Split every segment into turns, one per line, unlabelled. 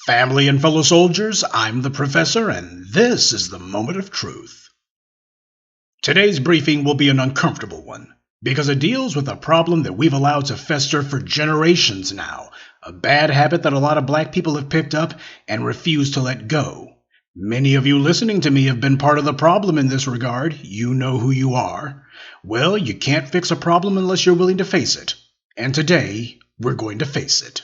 Family and fellow soldiers, I'm the Professor, and this is the Moment of Truth. Today's briefing will be an uncomfortable one, because it deals with a problem that we've allowed to fester for generations now, a bad habit that a lot of black people have picked up and refuse to let go. Many of you listening to me have been part of the problem in this regard. You know who you are. Well, you can't fix a problem unless you're willing to face it. And today, we're going to face it.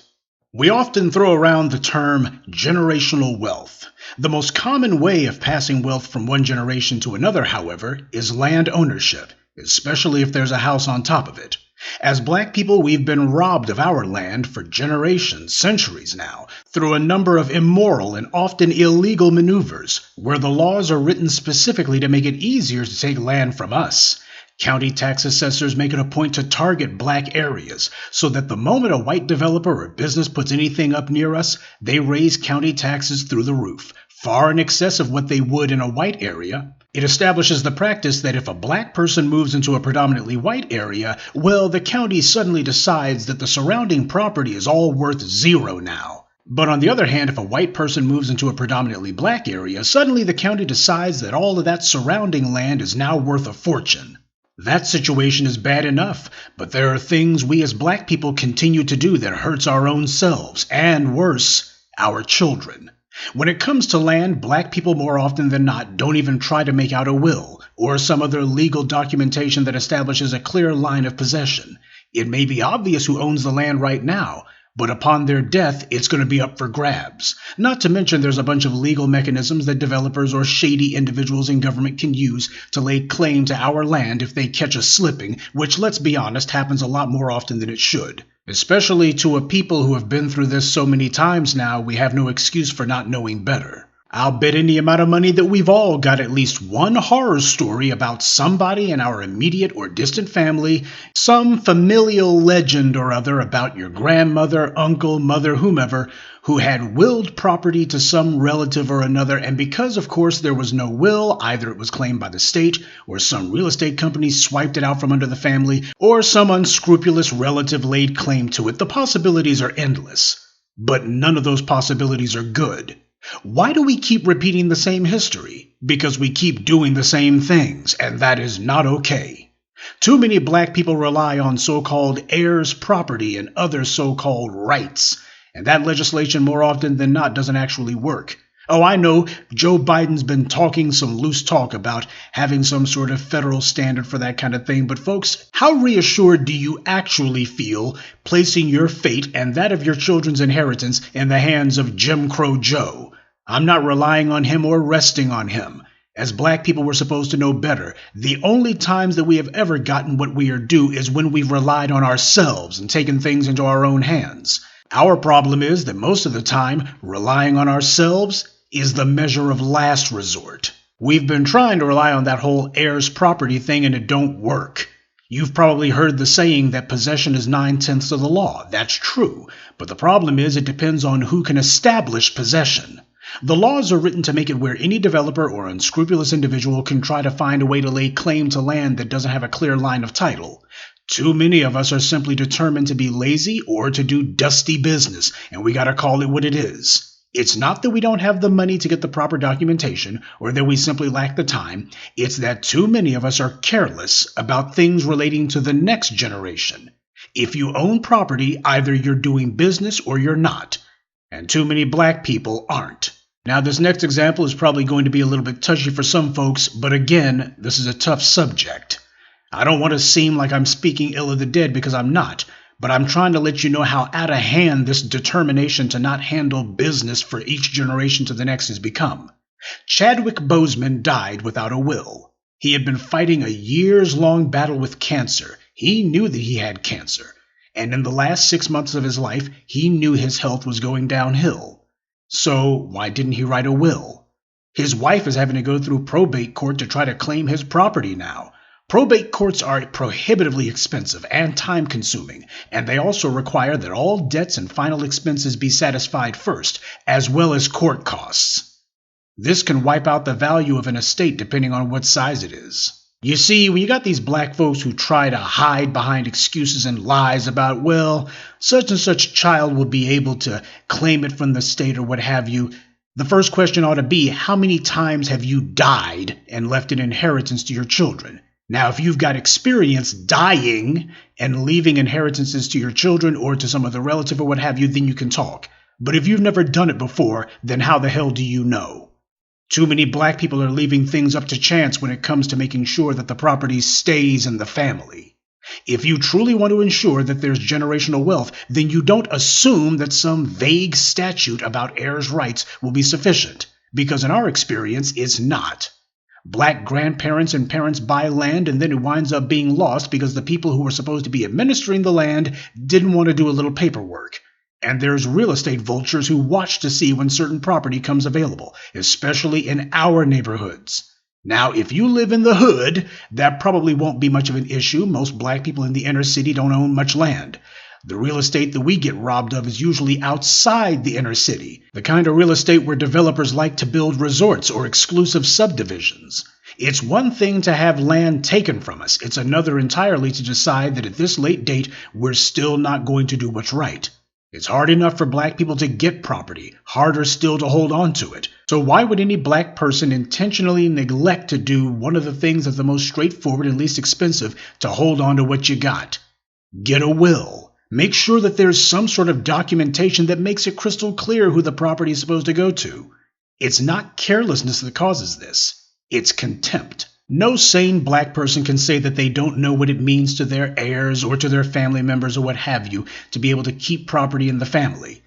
We often throw around the term generational wealth. The most common way of passing wealth from one generation to another, however, is land ownership, especially if there's a house on top of it. As black people, we've been robbed of our land for generations, centuries now, through a number of immoral and often illegal maneuvers, where the laws are written specifically to make it easier to take land from us. County tax assessors make it a point to target black areas, so that the moment a white developer or business puts anything up near us, they raise county taxes through the roof, far in excess of what they would in a white area. It establishes the practice that if a black person moves into a predominantly white area, well, the county suddenly decides that the surrounding property is all worth zero now. But on the other hand, if a white person moves into a predominantly black area, suddenly the county decides that all of that surrounding land is now worth a fortune. That situation is bad enough, but there are things we as black people continue to do that hurts our own selves, and worse, our children. When it comes to land, black people more often than not don't even try to make out a will, or some other legal documentation that establishes a clear line of possession. It may be obvious who owns the land right now, but upon their death, it's going to be up for grabs. Not to mention there's a bunch of legal mechanisms that developers or shady individuals in government can use to lay claim to our land if they catch us slipping, which, let's be honest, happens a lot more often than it should. Especially to a people who have been through this so many times now, we have no excuse for not knowing better. I'll bet any amount of money that we've all got at least one horror story about somebody in our immediate or distant family, some familial legend or other about your grandmother, uncle, mother, whomever, who had willed property to some relative or another, and because, of course, there was no will, either it was claimed by the state, or some real estate company swiped it out from under the family, or some unscrupulous relative laid claim to it. The possibilities are endless, but none of those possibilities are good. Why do we keep repeating the same history? Because we keep doing the same things, and that is not okay. Too many black people rely on so-called heirs' property and other so-called rights, and that legislation more often than not doesn't actually work. Oh, I know, Joe Biden's been talking some loose talk about having some sort of federal standard for that kind of thing, but folks, how reassured do you actually feel placing your fate and that of your children's inheritance in the hands of Jim Crow Joe? I'm not relying on him or resting on him. As black people, we're supposed to know better. The only times that we have ever gotten what we are due is when we've relied on ourselves and taken things into our own hands. Our problem is that most of the time, relying on ourselves is the measure of last resort. We've been trying to rely on that whole heirs property thing and it don't work. You've probably heard the saying that possession is 9/10 of the law. That's true, but the problem is it depends on who can establish possession. The laws are written to make it where any developer or unscrupulous individual can try to find a way to lay claim to land that doesn't have a clear line of title. Too many of us are simply determined to be lazy or to do dusty business, and we gotta call it what it is. It's not that we don't have the money to get the proper documentation or that we simply lack the time. It's that too many of us are careless about things relating to the next generation. If you own property, either you're doing business or you're not. And too many black people aren't. Now, this next example is probably going to be a little bit touchy for some folks, but again, this is a tough subject. I don't want to seem like I'm speaking ill of the dead because I'm not, but I'm trying to let you know how out of hand this determination to not handle business for each generation to the next has become. Chadwick Boseman died without a will. He had been fighting a years-long battle with cancer. He knew that he had cancer. And in the last 6 months of his life, he knew his health was going downhill. So why didn't he write a will? His wife is having to go through probate court to try to claim his property now. Probate courts are prohibitively expensive and time-consuming, and they also require that all debts and final expenses be satisfied first, as well as court costs. This can wipe out the value of an estate depending on what size it is. You see, when you got these black folks who try to hide behind excuses and lies about, well, such and such child will be able to claim it from the state or what have you, the first question ought to be, how many times have you died and left an inheritance to your children? Now, if you've got experience dying and leaving inheritances to your children or to some other relative or what have you, then you can talk. But if you've never done it before, then how the hell do you know? Too many black people are leaving things up to chance when it comes to making sure that the property stays in the family. If you truly want to ensure that there's generational wealth, then you don't assume that some vague statute about heirs' rights will be sufficient, because in our experience, it's not. Black grandparents and parents buy land and then it winds up being lost because the people who were supposed to be administering the land didn't want to do a little paperwork. And there's real estate vultures who watch to see when certain property comes available, especially in our neighborhoods. Now, if you live in the hood, that probably won't be much of an issue. Most black people in the inner city don't own much land. The real estate that we get robbed of is usually outside the inner city, the kind of real estate where developers like to build resorts or exclusive subdivisions. It's one thing to have land taken from us. It's another entirely to decide that at this late date, we're still not going to do what's right. It's hard enough for black people to get property, harder still to hold on to it. So why would any black person intentionally neglect to do one of the things that's the most straightforward and least expensive to hold on to what you got? Get a will. Make sure that there's some sort of documentation that makes it crystal clear who the property is supposed to go to. It's not carelessness that causes this. It's contempt. No sane black person can say that they don't know what it means to their heirs or to their family members or what have you to be able to keep property in the family.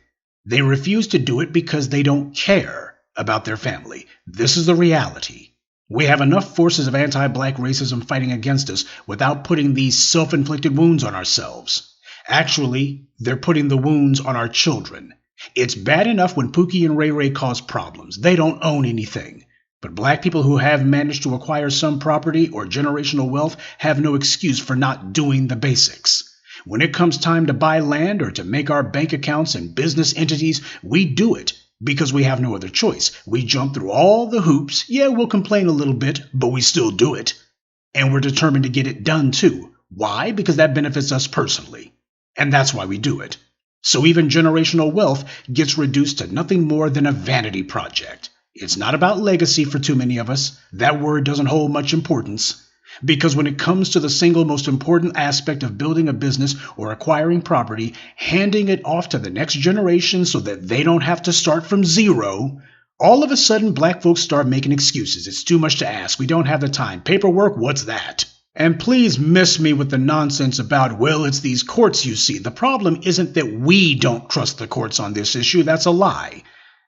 They refuse to do it because they don't care about their family. This is the reality. We have enough forces of anti-black racism fighting against us without putting these self-inflicted wounds on ourselves. Actually, they're putting the wounds on our children. It's bad enough when Pookie and Ray Ray cause problems. They don't own anything. But black people who have managed to acquire some property or generational wealth have no excuse for not doing the basics. When it comes time to buy land or to make our bank accounts and business entities, we do it because we have no other choice. We jump through all the hoops. Yeah, we'll complain a little bit, but we still do it. And we're determined to get it done too. Why? Because that benefits us personally. And that's why we do it. So even generational wealth gets reduced to nothing more than a vanity project. It's not about legacy for too many of us. That word doesn't hold much importance. Because when it comes to the single most important aspect of building a business or acquiring property, handing it off to the next generation so that they don't have to start from zero, all of a sudden black folks start making excuses. It's too much to ask. We don't have the time. Paperwork, what's that? And please miss me with the nonsense about, well, it's these courts you see. The problem isn't that we don't trust the courts on this issue. That's a lie.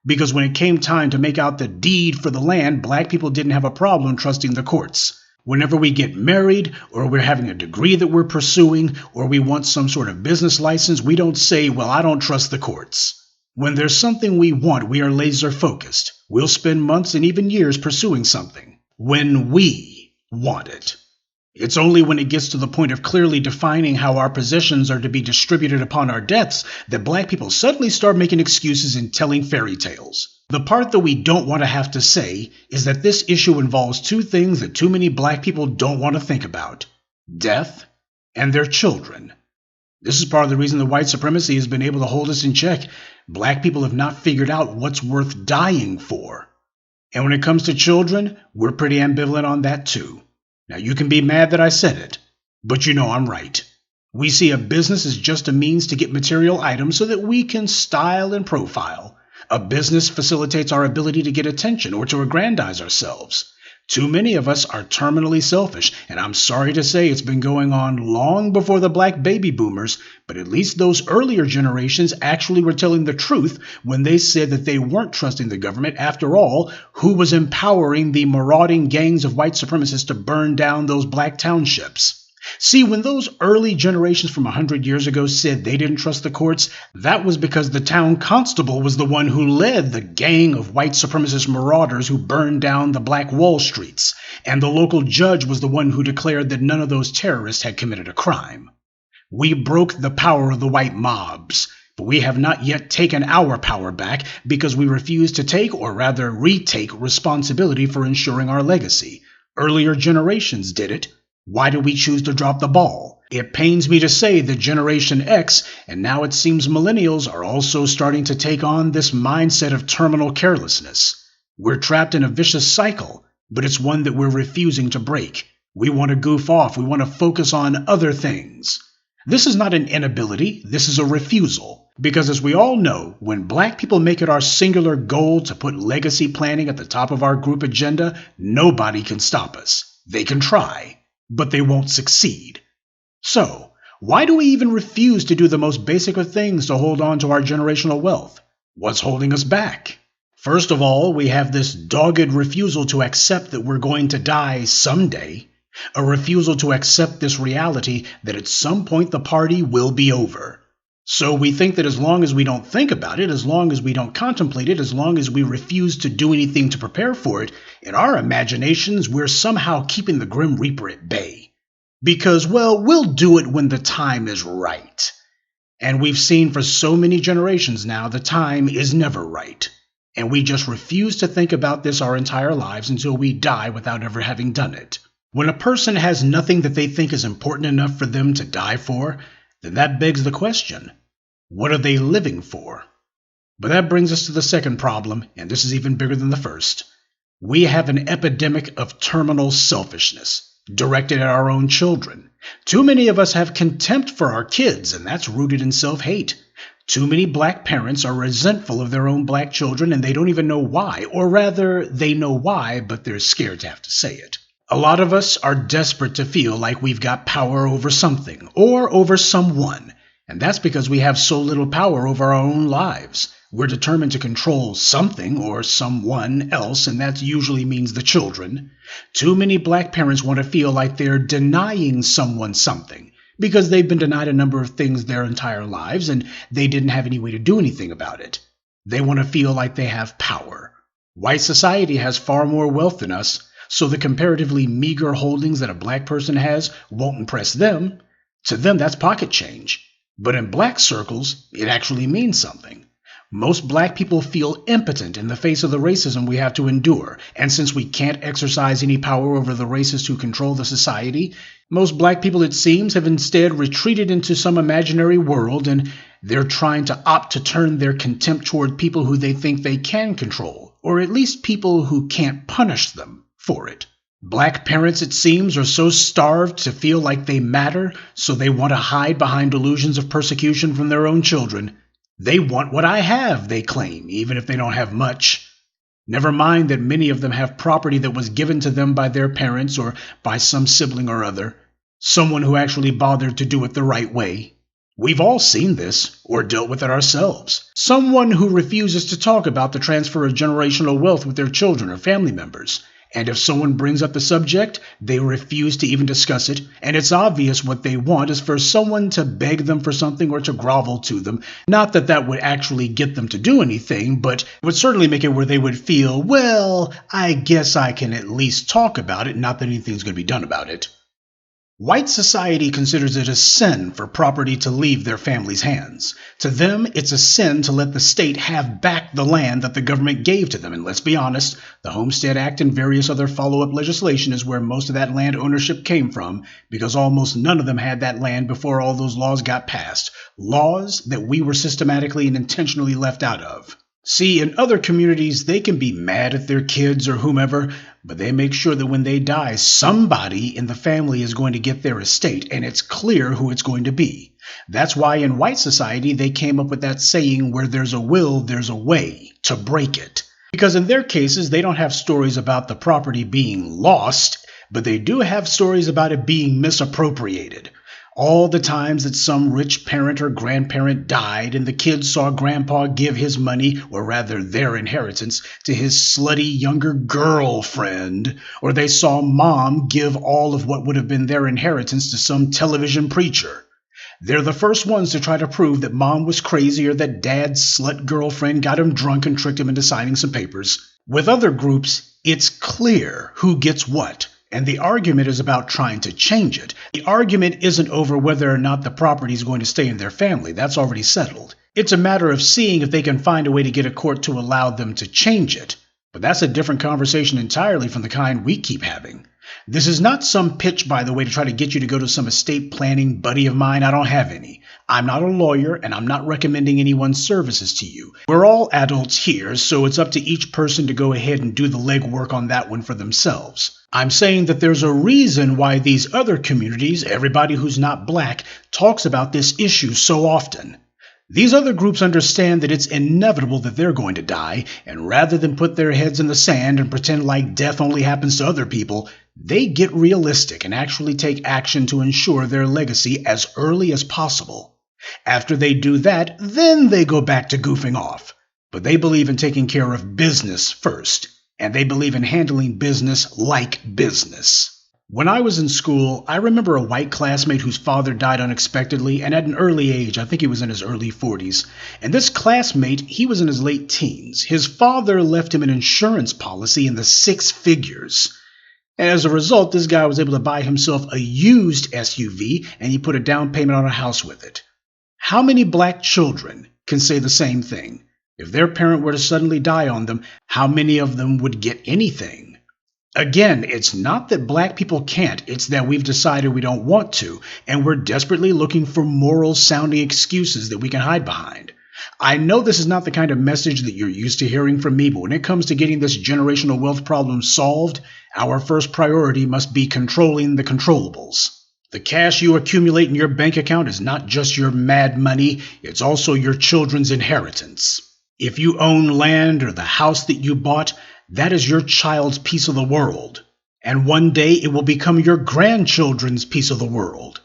Because when it came time to make out the deed for the land, black people didn't have a problem trusting the courts. Whenever we get married, or we're having a degree that we're pursuing, or we want some sort of business license, we don't say, well, I don't trust the courts. When there's something we want, we are laser focused. We'll spend months and even years pursuing something. When we want it. It's only when it gets to the point of clearly defining how our possessions are to be distributed upon our deaths that black people suddenly start making excuses and telling fairy tales. The part that we don't want to have to say is that this issue involves two things that too many black people don't want to think about: death and their children. This is part of the reason that white supremacy has been able to hold us in check. Black people have not figured out what's worth dying for. And when it comes to children, we're pretty ambivalent on that too. Now, you can be mad that I said it, but you know I'm right. We see a business as just a means to get material items so that we can style and profile. A business facilitates our ability to get attention or to aggrandize ourselves. Too many of us are terminally selfish, and I'm sorry to say it's been going on long before the black baby boomers, but at least those earlier generations actually were telling the truth when they said that they weren't trusting the government. After all, who was empowering the marauding gangs of white supremacists to burn down those black townships? See, when those early generations from 100 years ago said they didn't trust the courts, that was because the town constable was the one who led the gang of white supremacist marauders who burned down the black Wall Streets, and the local judge was the one who declared that none of those terrorists had committed a crime. We broke the power of the white mobs, but we have not yet taken our power back because we refuse to take, or rather retake, responsibility for ensuring our legacy. Earlier generations did it. Why do we choose to drop the ball? It pains me to say that Generation X, and now it seems millennials, are also starting to take on this mindset of terminal carelessness. We're trapped in a vicious cycle, but it's one that we're refusing to break. We want to goof off. We want to focus on other things. This is not an inability. This is a refusal. Because as we all know, when black people make it our singular goal to put legacy planning at the top of our group agenda, nobody can stop us. They can try, but they won't succeed. So, why do we even refuse to do the most basic of things to hold on to our generational wealth? What's holding us back? First of all, we have this dogged refusal to accept that we're going to die someday. A refusal to accept this reality that at some point the party will be over. So we think that as long as we don't think about it, as long as we don't contemplate it, as long as we refuse to do anything to prepare for it, in our imaginations we're somehow keeping the Grim Reaper at bay. Because, well, we'll do it when the time is right. And we've seen for so many generations now the time is never right. And we just refuse to think about this our entire lives until we die without ever having done it. When a person has nothing that they think is important enough for them to die for, then that begs the question, what are they living for? But that brings us to the second problem, and this is even bigger than the first. We have an epidemic of terminal selfishness, directed at our own children. Too many of us have contempt for our kids, and that's rooted in self-hate. Too many black parents are resentful of their own black children, and they don't even know why, or rather, they know why, but they're scared to have to say it. A lot of us are desperate to feel like we've got power over something or over someone, and that's because we have so little power over our own lives. We're determined to control something or someone else, and that usually means the children. Too many black parents want to feel like they're denying someone something because they've been denied a number of things their entire lives and they didn't have any way to do anything about it. They want to feel like they have power. White society has far more wealth than us, so the comparatively meager holdings that a black person has won't impress them. To them, that's pocket change. But in black circles, it actually means something. Most black people feel impotent in the face of the racism we have to endure, and since we can't exercise any power over the racists who control the society, most black people, it seems, have instead retreated into some imaginary world, and they're trying to opt to turn their contempt toward people who they think they can control, or at least people who can't punish them for it. Black parents, it seems, are so starved to feel like they matter, so they want to hide behind delusions of persecution from their own children. They want what I have, they claim, even if they don't have much. Never mind that many of them have property that was given to them by their parents or by some sibling or other, someone who actually bothered to do it the right way. We've all seen this, or dealt with it ourselves. Someone who refuses to talk about the transfer of generational wealth with their children or family members. And if someone brings up the subject, they refuse to even discuss it, and it's obvious what they want is for someone to beg them for something or to grovel to them. Not that that would actually get them to do anything, but it would certainly make it where they would feel, well, I guess I can at least talk about it, not that anything's going to be done about it. White society considers it a sin for property to leave their family's hands. To them, it's a sin to let the state have back the land that the government gave to them. And let's be honest, the Homestead Act and various other follow-up legislation is where most of that land ownership came from, because almost none of them had that land before all those laws got passed. Laws that we were systematically and intentionally left out of. See, in other communities, they can be mad at their kids or whomever, but they make sure that when they die, somebody in the family is going to get their estate, and it's clear who it's going to be. That's why in white society, they came up with that saying, where there's a will, there's a way to break it. Because in their cases, they don't have stories about the property being lost, but they do have stories about it being misappropriated. All the times that some rich parent or grandparent died and the kids saw grandpa give his money, or rather their inheritance, to his slutty younger girlfriend, or they saw mom give all of what would have been their inheritance to some television preacher. They're the first ones to try to prove that mom was crazy or that dad's slut girlfriend got him drunk and tricked him into signing some papers. With other groups, it's clear who gets what. And the argument is about trying to change it. The argument isn't over whether or not the property is going to stay in their family. That's already settled. It's a matter of seeing if they can find a way to get a court to allow them to change it. But that's a different conversation entirely from the kind we keep having. This is not some pitch, by the way, to try to get you to go to some estate planning buddy of mine. I don't have any. I'm not a lawyer, and I'm not recommending anyone's services to you. We're all adults here, so it's up to each person to go ahead and do the legwork on that one for themselves. I'm saying that there's a reason why these other communities, everybody who's not black, talks about this issue so often. These other groups understand that it's inevitable that they're going to die, and rather than put their heads in the sand and pretend like death only happens to other people, they get realistic and actually take action to ensure their legacy as early as possible. After they do that, then they go back to goofing off. But they believe in taking care of business first, and they believe in handling business like business. When I was in school, I remember a white classmate whose father died unexpectedly and at an early age. I think he was in his early 40s. And this classmate, he was in his late teens. His father left him an insurance policy in the six figures. And as a result, this guy was able to buy himself a used SUV, and he put a down payment on a house with it. How many black children can say the same thing? If their parent were to suddenly die on them, how many of them would get anything? Again, it's not that black people can't, it's that we've decided we don't want to, and we're desperately looking for moral-sounding excuses that we can hide behind. I know this is not the kind of message that you're used to hearing from me, but when it comes to getting this generational wealth problem solved, our first priority must be controlling the controllables. The cash you accumulate in your bank account is not just your mad money, it's also your children's inheritance. If you own land or the house that you bought, that is your child's piece of the world, and one day it will become your grandchildren's piece of the world.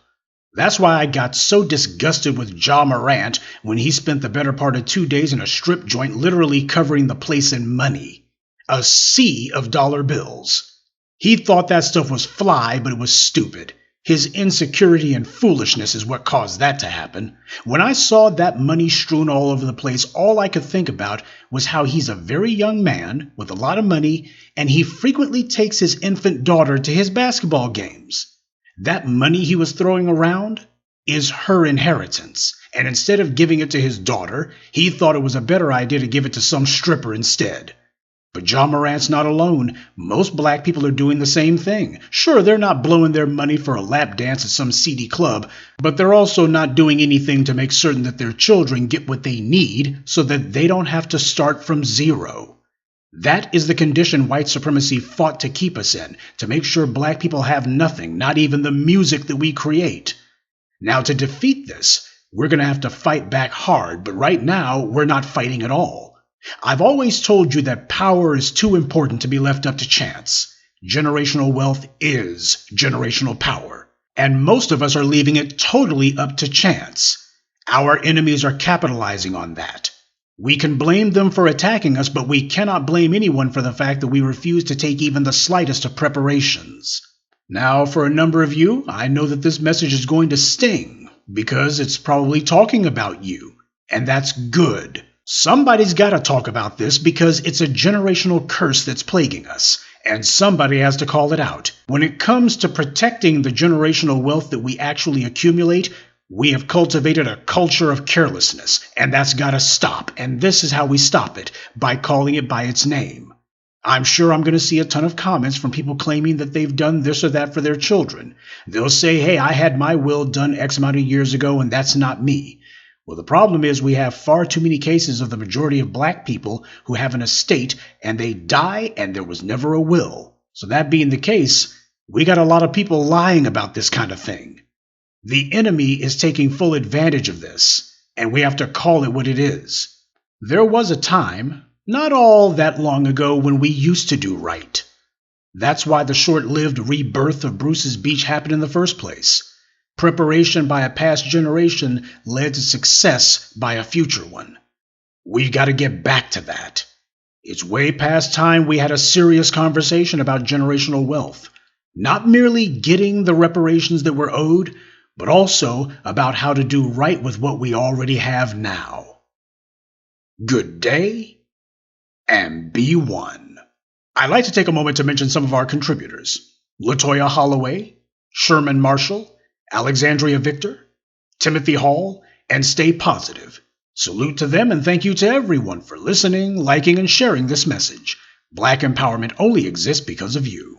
That's why I got so disgusted with Ja Morant when he spent the better part of 2 days in a strip joint literally covering the place in money. A sea of dollar bills. He thought that stuff was fly, but it was stupid. His insecurity and foolishness is what caused that to happen. When I saw that money strewn all over the place, all I could think about was how he's a very young man with a lot of money, and he frequently takes his infant daughter to his basketball games. That money he was throwing around is her inheritance, and instead of giving it to his daughter, he thought it was a better idea to give it to some stripper instead. But Ja Morant's not alone. Most black people are doing the same thing. Sure, they're not blowing their money for a lap dance at some seedy club, but they're also not doing anything to make certain that their children get what they need so that they don't have to start from zero. That is the condition white supremacy fought to keep us in, to make sure black people have nothing, not even the music that we create. Now, to defeat this, we're going to have to fight back hard, but right now, we're not fighting at all. I've always told you that power is too important to be left up to chance. Generational wealth is generational power, and most of us are leaving it totally up to chance. Our enemies are capitalizing on that. We can blame them for attacking us, but we cannot blame anyone for the fact that we refuse to take even the slightest of preparations. Now, for a number of you, I know that this message is going to sting, because it's probably talking about you, and that's good. Somebody's got to talk about this because it's a generational curse that's plaguing us, and somebody has to call it out. When it comes to protecting the generational wealth that we actually accumulate, we have cultivated a culture of carelessness, and that's got to stop, and this is how we stop it, by calling it by its name. I'm sure I'm going to see a ton of comments from people claiming that they've done this or that for their children. They'll say, hey, I had my will done X amount of years ago, and that's not me. Well, the problem is we have far too many cases of the majority of black people who have an estate and they die and there was never a will. So that being the case, we got a lot of people lying about this kind of thing. The enemy is taking full advantage of this, and we have to call it what it is. There was a time, not all that long ago, when we used to do right. That's why the short-lived rebirth of Bruce's Beach happened in the first place. Preparation by a past generation led to success by a future one. We've got to get back to that. It's way past time we had a serious conversation about generational wealth. Not merely getting the reparations that we're owed, but also about how to do right with what we already have now. Good day, and be one. I'd like to take a moment to mention some of our contributors. LaToya Holloway, Sherman Marshall, Alexandria Victor, Timothy Hall, and Stay Positive. Salute to them and thank you to everyone for listening, liking, and sharing this message. Black empowerment only exists because of you.